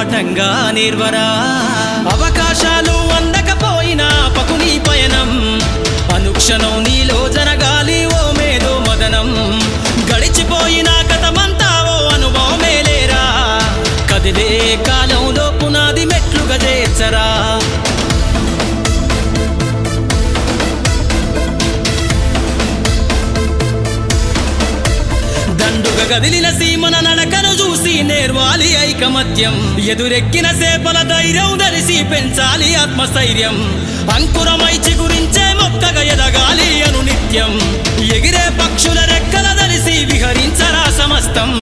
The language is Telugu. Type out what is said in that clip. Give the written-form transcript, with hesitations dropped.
పాఠంగా నిర్వరా అవకాశాలు అందకపోయినా పకుని పయనం అనుక్షణం నీలో జరగాలి ఓ మేధో మదనం గడిచిపోయిన గతమంతా ఓ అనుభవమే లేరా కదిలే కాలంలో పునాది మెట్లుగా చేర్చరా దండుగా కదిలిన సీమన నడకను చూసి నేర్వాలి ఐకమత్యం ఎదురెక్కిన సేపల ధైర్యం ధరిసి పెంచాలి ఆత్మస్థైర్యం అంకురమై చిగురించే మొక్కగా ఎదగాలి అను నిత్యం ఎగిరే పక్షుల రెక్కల ధరిసి విహరించరా సమస్తం